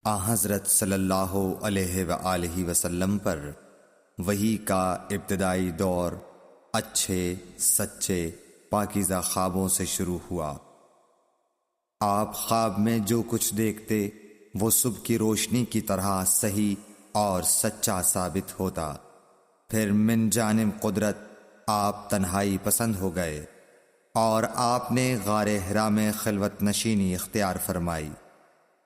حضرت صلی اللہ علیہ وآلہ وسلم پر وحی کا ابتدائی دور اچھے سچے پاکیزہ خوابوں سے شروع ہوا۔ آپ خواب میں جو کچھ دیکھتے وہ صبح کی روشنی کی طرح صحیح اور سچا ثابت ہوتا۔ پھر من جانب قدرت آپ تنہائی پسند ہو گئے اور آپ نے غار حرا میں خلوت نشینی اختیار فرمائی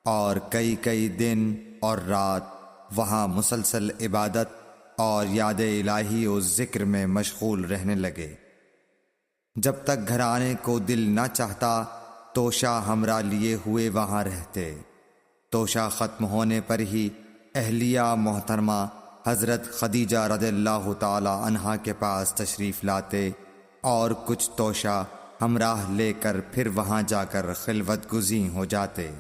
اور کئی دن اور رات وہاں مسلسل عبادت اور یاد الہی و ذکر میں مشغول رہنے لگے۔ جب تک گھر آنے کو دل نہ چاہتا توشہ ہمراہ لیے ہوئے وہاں رہتے۔ توشہ ختم ہونے پر ہی اہلیہ محترمہ حضرت خدیجہ رضی اللہ تعالی عنہا کے پاس تشریف لاتے اور کچھ توشہ ہمراہ لے کر پھر وہاں جا کر خلوت گزین ہو جاتے۔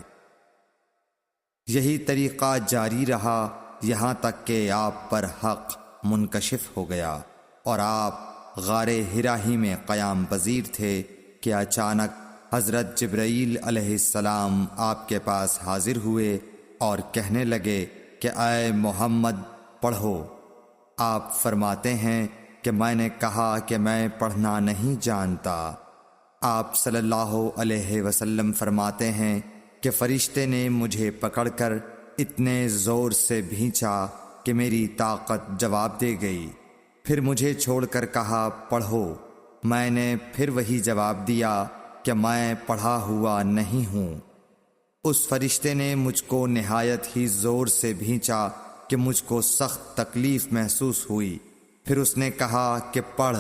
یہی طریقہ جاری رہا یہاں تک کہ آپ پر حق منکشف ہو گیا اور آپ غار حرا ہی میں قیام پذیر تھے کہ اچانک حضرت جبرائیل علیہ السلام آپ کے پاس حاضر ہوئے اور کہنے لگے کہ اے محمد پڑھو۔ آپ فرماتے ہیں کہ میں نے کہا کہ میں پڑھنا نہیں جانتا۔ آپ صلی اللہ علیہ وسلم فرماتے ہیں کہ فرشتے نے مجھے پکڑ کر اتنے زور سے بھینچا کہ میری طاقت جواب دے گئی۔ پھر مجھے چھوڑ کر کہا پڑھو۔ میں نے پھر وہی جواب دیا کہ میں پڑھا ہوا نہیں ہوں۔ اس فرشتے نے مجھ کو نہایت ہی زور سے بھینچا کہ مجھ کو سخت تکلیف محسوس ہوئی۔ پھر اس نے کہا کہ پڑھ۔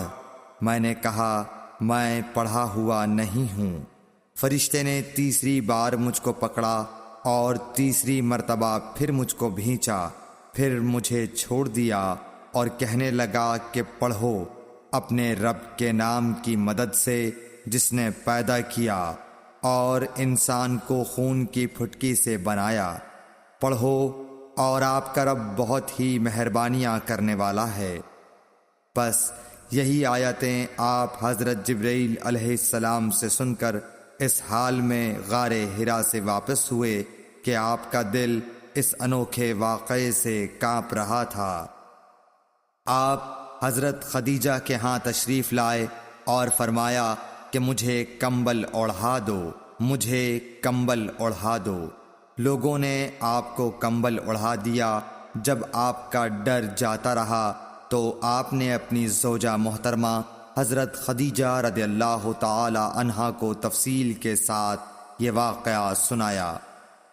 میں نے کہا میں پڑھا ہوا نہیں ہوں۔ فرشتے نے تیسری بار مجھ کو پکڑا اور تیسری مرتبہ پھر مجھ کو بھینچا۔ پھر مجھے چھوڑ دیا اور کہنے لگا کہ پڑھو اپنے رب کے نام کی مدد سے جس نے پیدا کیا اور انسان کو خون کی پھٹکی سے بنایا۔ پڑھو اور آپ کا رب بہت ہی مہربانیاں کرنے والا ہے۔ بس یہی آیتیں آپ حضرت جبرائیل علیہ السلام سے سن کر اس حال میں غار حرا سے واپس ہوئے کہ آپ کا دل اس انوکھے واقعے سے کانپ رہا تھا۔ آپ حضرت خدیجہ کے ہاں تشریف لائے اور فرمایا کہ مجھے کمبل اوڑھا دو، مجھے کمبل اوڑھا دو۔ لوگوں نے آپ کو کمبل اوڑھا دیا۔ جب آپ کا ڈر جاتا رہا تو آپ نے اپنی زوجہ محترمہ حضرت خدیجہ رضی اللہ تعالی عنہا کو تفصیل کے ساتھ یہ واقعہ سنایا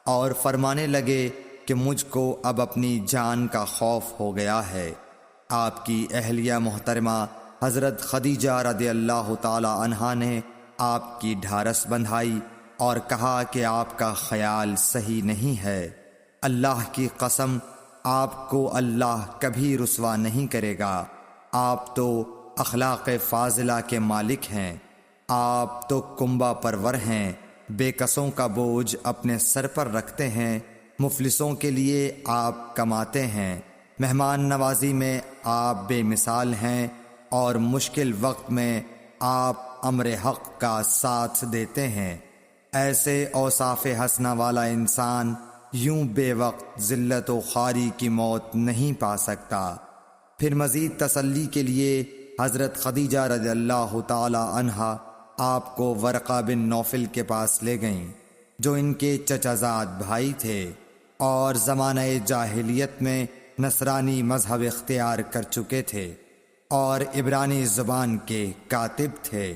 اور فرمانے لگے کہ مجھ کو اب اپنی جان کا خوف ہو گیا ہے۔ آپ کی اہلیہ محترمہ حضرت خدیجہ رضی اللہ تعالی عنہا نے آپ کی ڈھارس بندھائی اور کہا کہ آپ کا خیال صحیح نہیں ہے۔ اللہ کی قسم آپ کو اللہ کبھی رسوا نہیں کرے گا۔ آپ تو اخلاق فاضلہ کے مالک ہیں۔ آپ تو کنبہ پرور ہیں، بے کسوں کا بوجھ اپنے سر پر رکھتے ہیں، مفلسوں کے لیے آپ کماتے ہیں، مہمان نوازی میں آپ بے مثال ہیں اور مشکل وقت میں آپ امر حق کا ساتھ دیتے ہیں۔ ایسے اوصاف حسنہ والا انسان یوں بے وقت ذلت و خواری کی موت نہیں پا سکتا۔ پھر مزید تسلی کے لیے حضرت خدیجہ رضی اللہ تعالی عنہا آپ کو ورقہ بن نوفل کے پاس لے گئیں جو ان کے چچا زاد بھائی تھے اور زمانہ جاہلیت میں نصرانی مذہب اختیار کر چکے تھے اور عبرانی زبان کے کاتب تھے۔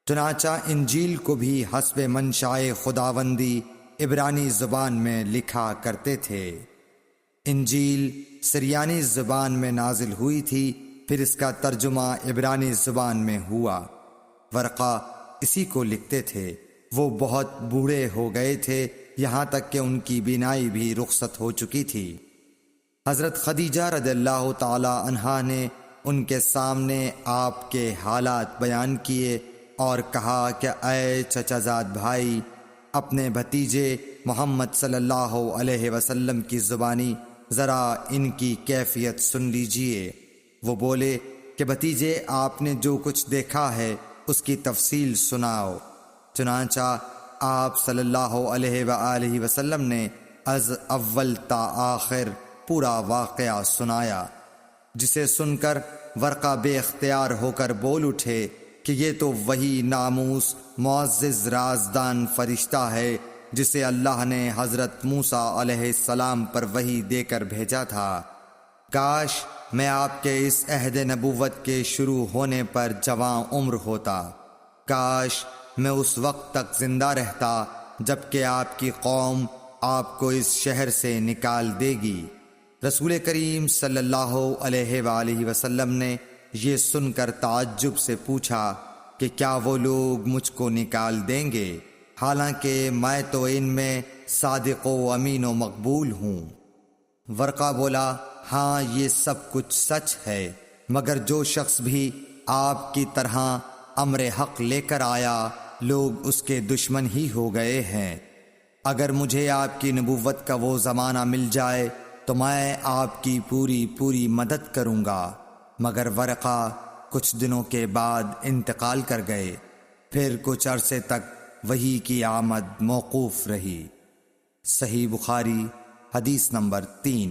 چنانچہ انجیل کو بھی حسب منشائے خداوندی عبرانی زبان میں لکھا کرتے تھے۔ انجیل سریانی زبان میں نازل ہوئی تھی، پھر اس کا ترجمہ عبرانی زبان میں ہوا۔ ورقہ اسی کو لکھتے تھے۔ وہ بہت بوڑھے ہو گئے تھے، یہاں تک کہ ان کی بینائی بھی رخصت ہو چکی تھی۔ حضرت خدیجہ رضی اللہ تعالی عنہا نے ان کے سامنے آپ کے حالات بیان کیے اور کہا کہ اے چچا زاد بھائی، اپنے بھتیجے محمد صلی اللہ علیہ وسلم کی زبانی ذرا ان کی کیفیت سن لیجئے۔ وہ بولے کہ بھتیجے آپ نے جو کچھ دیکھا ہے اس کی تفصیل سناؤ۔ چنانچہ آپ صلی اللہ علیہ وآلہ وسلم نے از اول تا آخر پورا واقعہ سنایا، جسے سن کر ورقہ بے اختیار ہو کر بول اٹھے کہ یہ تو وہی ناموس معزز رازدان فرشتہ ہے جسے اللہ نے حضرت موسیٰ علیہ السلام پر وحی دے کر بھیجا تھا۔ کاش میں آپ کے اس عہد نبوت کے شروع ہونے پر جوان عمر ہوتا، کاش میں اس وقت تک زندہ رہتا جب کہ آپ کی قوم آپ کو اس شہر سے نکال دے گی۔ رسول کریم صلی اللہ علیہ وآلہ وسلم نے یہ سن کر تعجب سے پوچھا کہ کیا وہ لوگ مجھ کو نکال دیں گے، حالانکہ میں تو ان میں صادق و امین و مقبول ہوں؟ ورقہ بولا، ہاں یہ سب کچھ سچ ہے، مگر جو شخص بھی آپ کی طرح امر حق لے کر آیا لوگ اس کے دشمن ہی ہو گئے ہیں۔ اگر مجھے آپ کی نبوت کا وہ زمانہ مل جائے تو میں آپ کی پوری مدد کروں گا، مگر ورقہ کچھ دنوں کے بعد انتقال کر گئے، پھر کچھ عرصے تک وحی کی آمد موقوف رہی۔ صحیح بخاری حدیث نمبر 3۔